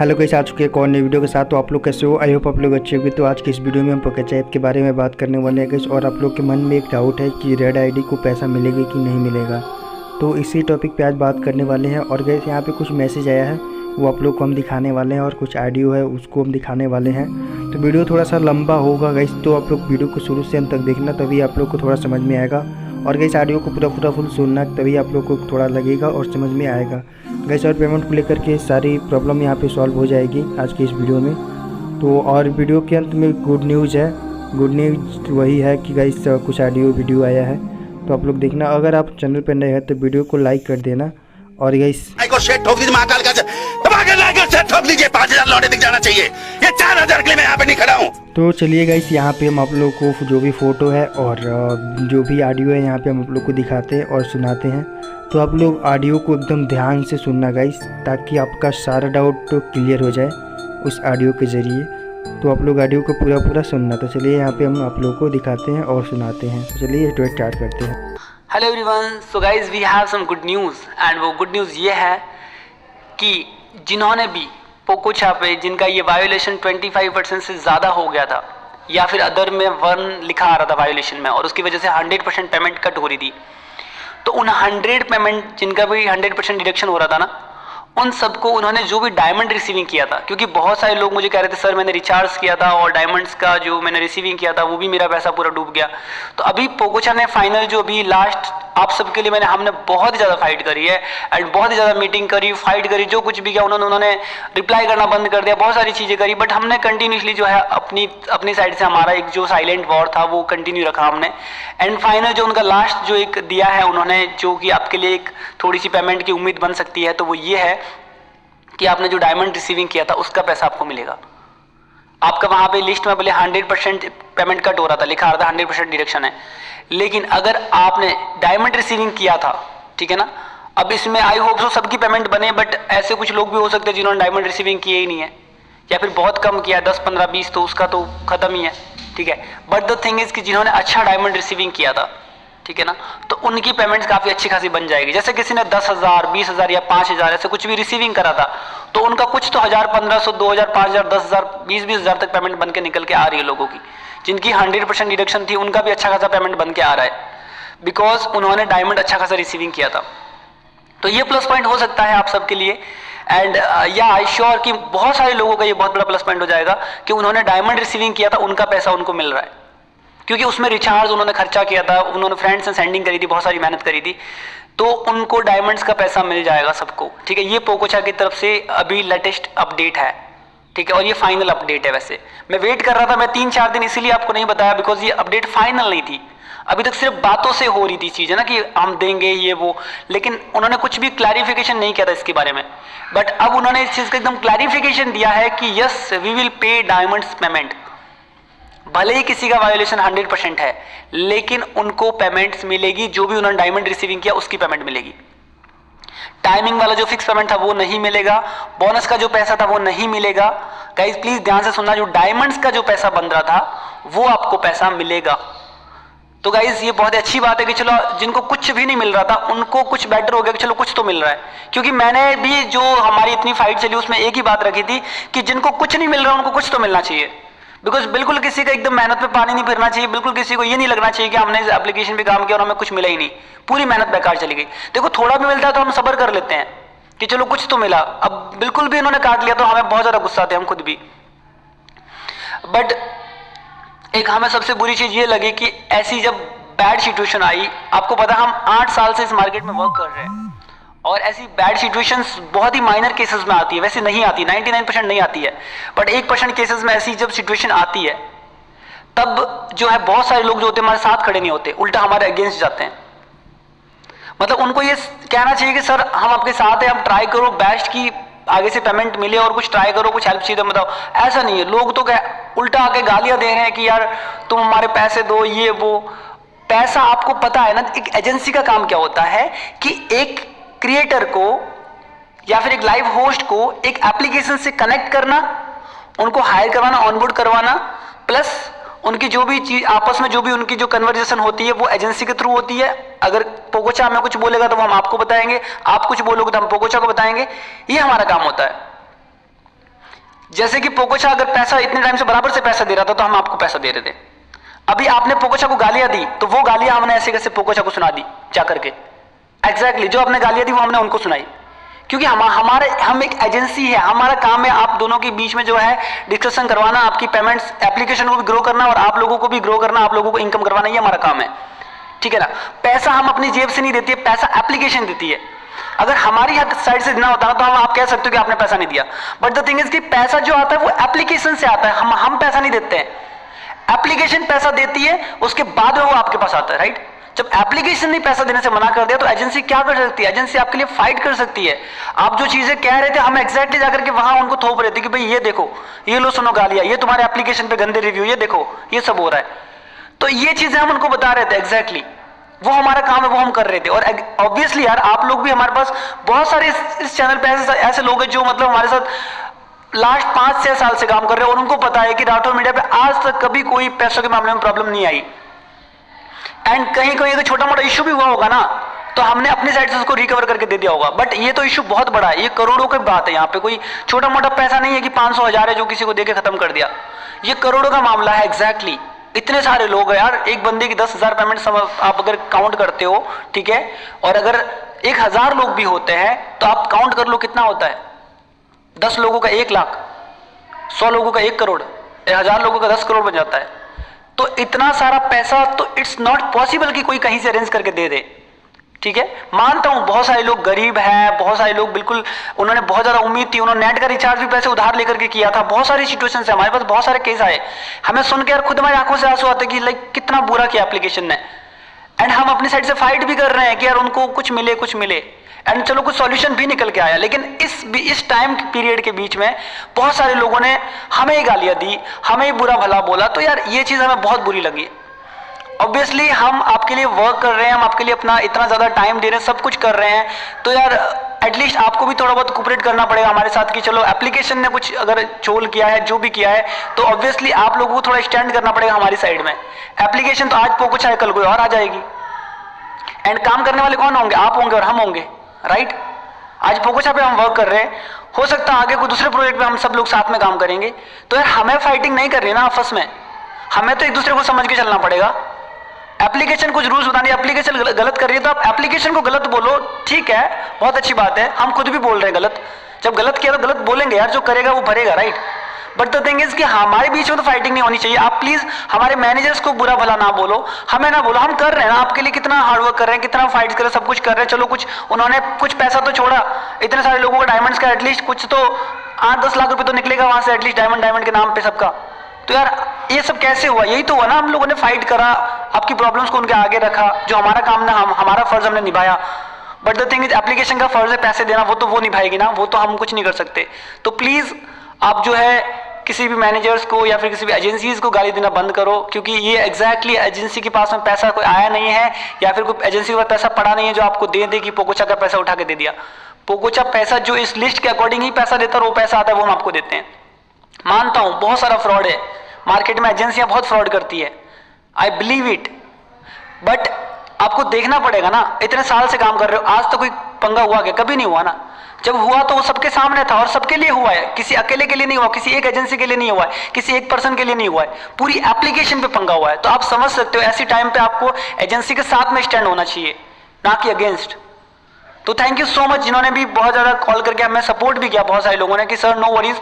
Hello guys, आ चुके हैं एक और नई वीडियो के साथ। तो आप लोग कैसे हो? आई होप आप लोग अच्छे होंगे। तो आज की इस वीडियो में हम पोकेचा ऐप के बारे में बात करने वाले हैं गाइस। और आप लोग के मन में एक डाउट है कि रेड आईडी को पैसा मिलेगा कि नहीं मिलेगा, तो इसी टॉपिक पे आज बात करने वाले हैं। और गाइस यहाँ पे कुछ मैसेज आया है, वो आप लोग को हम दिखाने वाले हैं, और कुछ ऑडियो है उसको हम दिखाने वाले हैं। तो वीडियो थोड़ा सा लंबा होगा गाइस, तो आप लोग वीडियो को शुरू से अंत तक देखना, तभी आप लोग को थोड़ा समझ में आएगा। और गाइस ऑडियो को पूरा फुल सुनना, तभी आप लोग को थोड़ा लगेगा और समझ में आएगा गाइस। और पेमेंट को लेकर के सारी प्रॉब्लम यहाँ पे सॉल्व हो जाएगी आज की इस वीडियो में। तो और वीडियो के अंत में गुड न्यूज़ है। गुड न्यूज़ वही है कि गाइस कुछ ऑडियो वीडियो आया है, तो आप लोग देखना। अगर आप चैनल पर नए हैं तो वीडियो को लाइक कर देना। और गाइस ठोक दीजिए, महाकाल का ठोक दीजिए, 5000 लौटे दिख जाना चाहिए। ये 4000 के लिए मैं यहाँ पे नहीं खड़ा हूँ। तो चलिए गाइस, यहाँ पे हम आप लोग को जो भी फ़ोटो है और जो भी ऑडियो है यहाँ पे हम आप लोग को दिखाते हैं और सुनाते हैं। तो आप लोग ऑडियो को एकदम ध्यान से सुनना गाइस, ताकि आपका सारा डाउट क्लियर हो जाए उस ऑडियो के ज़रिए। तो आप लोग ऑडियो को पूरा सुनना। तो चलिए यहाँ पे हम आप लोग को दिखाते हैं और सुनाते हैं। तो चलिए वीडियो स्टार्ट करते हैं। Hello everyone, so guys we have some good news. And वो गुड न्यूज़ ये है कि जिन्होंने भी पोकोचा पे जिनका ये वायोलेशन 25% से ज़्यादा हो गया था, या फिर अदर में 1 लिखा आ रहा था वायोलेशन में, और उसकी वजह से 100% पेमेंट कट हो रही थी, तो उन 100 पेमेंट जिनका भी 100% डिडक्शन हो रहा था ना, उन सबको उन्होंने जो भी डायमंड रिसीविंग किया था, क्योंकि बहुत सारे लोग मुझे कह रहे थे सर मैंने रिचार्ज किया था और डायमंड्स का जो मैंने रिसीविंग किया था वो भी मेरा पैसा पूरा डूब गया। तो अभी पोकोचा ने फाइनल जो अभी लास्ट आप सबके लिए हमने बहुत ही ज़्यादा फाइट करी है, एंड बहुत ही ज़्यादा मीटिंग करी, फाइट करी, जो कुछ भी किया उन्होंने रिप्लाई करना बंद कर दिया, बहुत सारी चीज़ें करी, बट हमने कंटिन्यूसली जो है अपनी साइड से हमारा एक जो साइलेंट वॉर था वो कंटिन्यू रखा हमने। एंड फाइनल जो उनका लास्ट जो एक दिया है उन्होंने, जो कि आपके लिए एक थोड़ी सी पेमेंट की उम्मीद बन सकती है, तो वो ये है कि आपने जो डायमंड रिसीविंग किया था उसका पैसा आपको मिलेगा। आपका वहां पे लिस्ट में बोले 100% पेमेंट कट हो रहा था, लिखा आ रहा था 100% डिडक्शन है, लेकिन अगर आपने डायमंड रिसीविंग किया था, ठीक है ना, अब इसमें आई होप सो सबकी पेमेंट बने, बट ऐसे कुछ लोग भी हो सकते हैं जिन्होंने डायमंड रिसीविंग किए ही नहीं है, या फिर बहुत कम किया 10, 15, 20, तो उसका तो खत्म ही है, ठीक है। बट द थिंग इज कि जिन्होंने अच्छा डायमंड रिसीविंग किया था, ठीक है ना, तो उनकी पेमेंट्स काफ़ी अच्छी खासी बन जाएगी। जैसे किसी ने 10,000, 20,000 या 5,000 ऐसे कुछ भी रिसीविंग करा था, तो उनका कुछ तो 1,000, 1,500, 2,000, 5,000, 10,000, 20,000 तक पेमेंट बन के निकल के आ रही है लोगों की। जिनकी 100% डिडक्शन थी उनका भी अच्छा खासा पेमेंट बन के आ रहा है, बिकॉज उन्होंने डायमंड अच्छा खासा रिसीविंग किया था। तो ये प्लस पॉइंट हो सकता है आप सबके लिए। एंड या आई श्योर कि बहुत सारे लोगों का ये बहुत बड़ा प्लस पॉइंट हो जाएगा कि उन्होंने डायमंड रिसीविंग किया था, उनका पैसा उनको मिल रहा है, क्योंकि उसमें रिचार्ज उन्होंने खर्चा किया था, उन्होंने फ्रेंड्स से सेंडिंग करी थी, बहुत सारी मेहनत करी थी, तो उनको डायमंड्स का पैसा मिल जाएगा सबको, ठीक है। ये पोकोचा की तरफ से अभी लेटेस्ट अपडेट है, ठीक है, और ये फाइनल अपडेट है। वैसे मैं वेट कर रहा था, मैं 3-4 दिन इसीलिए आपको नहीं बताया, बिकॉज ये अपडेट फाइनल नहीं थी, अभी तक सिर्फ बातों से हो रही थी चीज़, है ना, कि हम देंगे ये वो, लेकिन उन्होंने कुछ भी क्लैरिफिकेशन नहीं किया था इसके बारे में। बट अब उन्होंने इस चीज़ का एकदम क्लैरिफिकेशन दिया है कि yes we will pay diamonds payment. भले ही किसी का वायोलेशन 100% है, लेकिन उनको पेमेंट्स मिलेगी, जो भी उन्होंने डायमंड रिसीविंग किया उसकी पेमेंट मिलेगी। टाइमिंग वाला जो फिक्स पेमेंट था वो नहीं मिलेगा, बोनस का जो पैसा था वो नहीं मिलेगा। गाइस प्लीज ध्यान से सुनना, जो डायमंड्स का जो पैसा बन रहा था वो आपको पैसा मिलेगा। तो गाइस ये बहुत अच्छी बात है कि चलो जिनको कुछ भी नहीं मिल रहा था उनको कुछ बेटर हो गया कि चलो कुछ तो मिल रहा है। क्योंकि मैंने भी जो हमारी इतनी फाइट चली उसमें एक ही बात रखी थी कि जिनको कुछ नहीं मिल रहा उनको कुछ तो मिलना चाहिए, बिकॉज बिल्कुल किसी का एकदम मेहनत पे पानी नहीं फिरना चाहिए, बिल्कुल किसी को ये नहीं लगना चाहिए कि हमने इस एप्लीकेशन पे काम किया और हमें कुछ मिला ही नहीं, पूरी मेहनत बेकार चली गई। देखो थोड़ा भी मिलता है तो हम सब्र कर लेते हैं कि चलो कुछ तो मिला, अब बिल्कुल भी इन्होंने काट लिया तो हमें बहुत ज्यादा गुस्सा आते हैं हम खुद भी। बट एक हमें सबसे बुरी चीज ये लगी कि ऐसी जब बैड सिचुएशन आई, आपको पता हम 8 साल से इस मार्केट में वर्क कर रहे हैं, और ऐसी बैड सिचुएशंस बहुत ही माइनर केसेस में आती है, वैसे नहीं आती, 99% नहीं आती है, बट 1% केसेस में ऐसी जब सिचुएशन आती है तब जो है बहुत सारे लोग जो होते हैं हमारे साथ खड़े नहीं होते, उल्टा हमारे अगेंस्ट जाते हैं। मतलब उनको ये कहना चाहिए कि सर हम आपके साथ हैं, हम ट्राई करो बेस्ट की आगे से पेमेंट मिले और कुछ ट्राई करो, कुछ हेल्प चाहिए तो बताओ। ऐसा नहीं है, लोग तो उल्टा आके गालियां दे रहे हैं कि यार तुम हमारे पैसे दो, ये वो। पैसा आपको पता है ना, एक एजेंसी का काम क्या होता है कि एक क्रिएटर को या फिर एक लाइव होस्ट को एक एप्लीकेशन से कनेक्ट करना, उनको हायर करवाना, ऑनबोर्ड करवाना, प्लस उनकी जो भी चीज आपस में जो भी उनकी जो कन्वर्सेशन होती है वो एजेंसी के थ्रू होती है। अगर पोकोचा हमें कुछ बोलेगा तो वो हम आपको बताएंगे, आप कुछ बोलोगे तो हम पोकोचा को बताएंगे, ये हमारा काम होता है। जैसे कि पोकोचा अगर पैसा इतने टाइम से बराबर से पैसा दे रहा था तो हम आपको पैसा दे रहे थे। अभी आपने पोकोचा को गालियां दी तो वो गालियां हमने ऐसे कैसे पोकोचा को सुना दी जाकर के। एग्जैक्टली जो आपने गालियां दी वो हमने उनको सुनाई, क्योंकि हम एक एजेंसी है, हमारा काम है आप दोनों के बीच में जो है डिस्कशन करवाना, आपकी पेमेंट्स एप्लीकेशन को भी ग्रो करना और आप लोगों को भी ग्रो करना, आप लोगों को इनकम करवाना, ये हमारा काम है, ठीक है ना। पैसा हम अपनी जेब से नहीं देती है, पैसा एप्लीकेशन देती है। अगर हमारी साइड से देना होता है तो आप कह सकते हो कि आपने पैसा नहीं दिया, बट द थिंग इज कि पैसा जो आता है वो एप्लीकेशन से आता है, हम पैसा नहीं देते हैं, एप्लीकेशन पैसा देती है, उसके बाद में वो आपके पास आता है, राइट। जब एप्लीकेशन ने पैसा देने से मना कर दिया तो एजेंसी क्या कर सकती है, एजेंसी आपके लिए फाइट कर सकती है। आप जो चीजें कह रहे थे हम एग्जैक्टली जाकर के वहां उनको थोप रहे थे कि भाई ये देखो, ये लो सुनो गालियां, ये तुम्हारे एप्लीकेशन पे गंदे रिव्यू, ये देखो ये सब हो रहा है। तो ये चीजें हम उनको बता रहे थे एग्जैक्टली, वो हमारा काम है, वो हम कर रहे थे। और ऑब्वियसली यार आप लोग भी, हमारे पास बहुत सारे इस चैनल पे ऐसे लोग हैं जो मतलब हमारे साथ लास्ट 5-6 साल से काम कर रहे हैं और उनको पता है कि राठौर मीडिया पे आज तक कभी कोई पैसों के मामले में प्रॉब्लम नहीं आई। एंड कहीं कहीं अगर छोटा मोटा इशू भी हुआ होगा ना तो हमने अपनी साइड से उसको रिकवर करके दे दिया होगा, बट ये तो इशू बहुत बड़ा है, ये करोड़ों की बात है। यहाँ पे कोई छोटा मोटा पैसा नहीं है कि 500-1000 है जो किसी को देके खत्म कर दिया, ये करोड़ों का मामला है। एग्जैक्टली इतने सारे लोग हैं यार, एक बंदे की 10,000 पेमेंट आप अगर काउंट करते हो, ठीक है, और अगर 1,000 लोग भी होते हैं तो आप काउंट कर लो कितना होता है, 10 लोगों का 1 लाख, 100 लोगों का 1 करोड़, 1000 लोगों का 10 करोड़ बन जाता है। तो इतना सारा पैसा तो इट्स नॉट पॉसिबल कि कोई कहीं से अरेंज करके दे दे, ठीक है। मानता हूं बहुत सारे लोग गरीब हैं, बहुत सारे लोग बिल्कुल उन्होंने बहुत ज्यादा उम्मीद थी, उन्होंने नेट का रिचार्ज भी पैसे उधार लेकर के किया था। बहुत सारी सिचुएशन है, हमारे पास बहुत सारे केस आए, हमें सुन के यार खुद हमारी आंखों से आंसू आते कि लाइक कितना बुरा किया एप्लीकेशन ने। एंड हम अपनी साइड से फाइट भी कर रहे हैं कि यार उनको कुछ मिले, एंड चलो कुछ सॉल्यूशन भी निकल के आया। लेकिन इस टाइम पीरियड के बीच में बहुत सारे लोगों ने हमें ही गालियां दी, हमें ही बुरा भला बोला, तो यार ये चीज हमें बहुत बुरी लगी। ऑब्वियसली हम आपके लिए वर्क कर रहे हैं, हम आपके लिए अपना इतना ज्यादा टाइम दे रहे हैं, सब कुछ कर रहे हैं, तो यार एटलीस्ट आपको भी थोड़ा बहुत कोऑपरेट करना पड़ेगा हमारे साथ कि चलो एप्लीकेशन ने कुछ अगर चोल किया है, जो भी किया है, तो ऑब्वियसली आप लोगों को थोड़ा स्टैंड करना पड़ेगा हमारी साइड में। एप्लीकेशन तो आज पोको चाहे कल कोई और आ जाएगी, एंड काम करने वाले कौन होंगे, आप होंगे और हम होंगे, राइट। आज पोकोचा पे हम वर्क कर रहे हैं, हो सकता है आगे कोई दूसरे प्रोजेक्ट पे हम सब लोग साथ में काम करेंगे, तो यार हमें फाइटिंग नहीं करनी ना आपस में, हमें तो एक दूसरे को समझ के चलना पड़ेगा। एप्लीकेशन कुछ रूल्स बताने, एप्लीकेशन गलत कर रही है तो आप एप्लीकेशन को गलत बोलो, ठीक है, बहुत अच्छी बात है, हम खुद भी बोल रहे हैं गलत, जब गलत किया तो गलत बोलेंगे यार, जो करेगा वो भरेगा, right. But the thing is कि हमारे बीच में तो फाइटिंग नहीं होनी चाहिए। आप प्लीज हमारे मैनेजर्स को बुरा भला ना बोलो, हमें ना बोलो, हम कर रहे हैं ना आपके लिए, कितना हार्डवर्क कर रहे हैं, कितना फाइट कर रहे हैं, सब कुछ कर रहे हैं। चलो कुछ उन्होंने कुछ पैसा तो छोड़ा, इतने सारे लोगों का डायमंड्स का एटलीस्ट कुछ तो 8-10 लाख रुपए तो निकलेगा वहां से एटलीस्ट डायमंड के नाम पे सबका। तो यार ये सब कैसे हुआ, यही तो हुआ ना, हम लोगों ने फाइट करा, आपकी प्रॉब्लम्स को उनके आगे रखा, जो हमारा काम ना हमारा फर्ज हमने निभाया। But the thing is application का फर्ज है पैसे देना, वो तो वो निभाएगी ना, वो तो हम कुछ नहीं कर सकते। तो प्लीज आप जो है किसी भी मैनेजर्स को या फिर किसी भी एजेंसीज को गाली देना बंद करो, क्योंकि ये एग्जैक्टली एजेंसी के पास में पैसा कोई आया नहीं है या फिर कोई एजेंसी के पास पैसा पड़ा नहीं है जो आपको दे कि पोकोचा का पैसा उठा के दे दिया। पोकोचा पैसा जो इस लिस्ट के अकॉर्डिंग ही पैसा देता है, वो पैसा आता है वो हम आपको देते हैं। मानता हूं बहुत सारा फ्रॉड है मार्केट में, एजेंसियां बहुत फ्रॉड करती है, आई बिलीव इट, बट आपको देखना पड़ेगा ना, इतने साल से काम कर रहे हो, आज तो कोई पंगा हुआ क्या, कभी नहीं हुआ ना। जब हुआ तो वो सबके सामने था और सबके लिए हुआ है, किसी अकेले के लिए नहीं हुआ, किसी एक एजेंसी के लिए नहीं हुआ है, किसी एक पर्सन के लिए नहीं हुआ है, पूरी एप्लीकेशन पे पंगा हुआ है। तो आप समझ सकते हो ऐसी टाइम पे आपको एजेंसी के साथ में स्टैंड होना चाहिए, ना कि अगेंस्ट। तो थैंक यू सो मच जिन्होंने भी बहुत ज्यादा कॉल करके हमें सपोर्ट भी किया, बहुत सारे लोगों ने कि सर नो वरीज,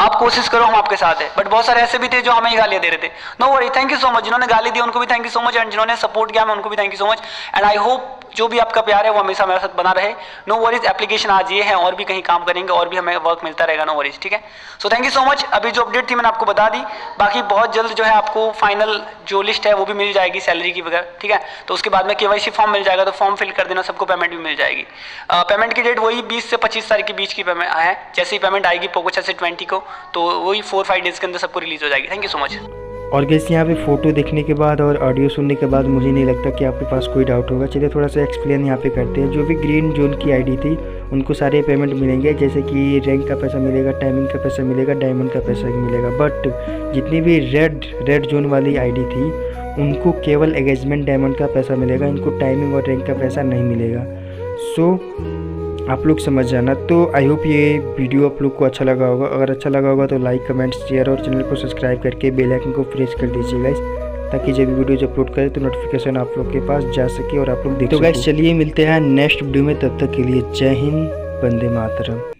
आप कोशिश करो, हम आपके साथ है। बट बहुत सारे ऐसे भी थे जो हमें ही गालियां दे रहे थे। No worry, thank you so much, जिन्होंने गाली दी उनको भी thank you so much, and जिन्होंने सपोर्ट किया हमें उनको भी thank you so much. And I hope जो भी आपका प्यार है वो हमेशा मेरे साथ बना रहे। नो वरीज, एप्लीकेशन आज ये है, और भी कहीं काम करेंगे और भी हमें वर्क मिलता रहेगा, नो वरीज, ठीक है। So thank you so much. अभी जो अपडेट थी मैंने आपको बता दी, बाकी बहुत जल्द जो है आपको फाइनल जो लिस्ट है वो भी मिल जाएगी सैलरी की वगैरह, ठीक है। तो उसके बाद में KYC फॉर्म मिल जाएगा, तो फॉर्म फिल कर देना, सबको पेमेंट भी मिल जाएगी। पेमेंट की डेट वही 20 से 25 तारीख के बीच की पेमेंट है, जैसे ही पेमेंट आएगी पोकोचा से 20 को, तो वही 4-5 डेज के अंदर सबको रिलीज हो जाएगी। Thank you so much. और गैस यहाँ पे फ़ोटो देखने के बाद और ऑडियो सुनने के बाद मुझे नहीं लगता कि आपके पास कोई डाउट होगा। चलिए थोड़ा सा एक्सप्लेन यहाँ पे करते हैं। जो भी ग्रीन जोन की आईडी थी उनको सारे पेमेंट मिलेंगे, जैसे कि रैंक का पैसा मिलेगा, टाइमिंग का पैसा मिलेगा, डायमंड का पैसा भी मिलेगा। बट जितनी भी रेड जोन वाली आईडी थी उनको केवल एंगेजमेंट डायमंड का पैसा मिलेगा, इनको टाइमिंग और रैंक का पैसा नहीं मिलेगा। सो आप लोग समझ जाना। तो आई होप ये वीडियो आप लोग को अच्छा लगा होगा। अगर अच्छा लगा होगा तो लाइक, कमेंट, शेयर और चैनल को सब्सक्राइब करके बेल आइकन को प्रेस कर दीजिए गाइस, ताकि जब भी वीडियो अपलोड करें तो नोटिफिकेशन आप लोग के पास जा सके और आप लोग देख। तो गाइस चलिए मिलते हैं नेक्स्ट वीडियो में, तब तक के लिए जय हिंद, वंदे मातरम।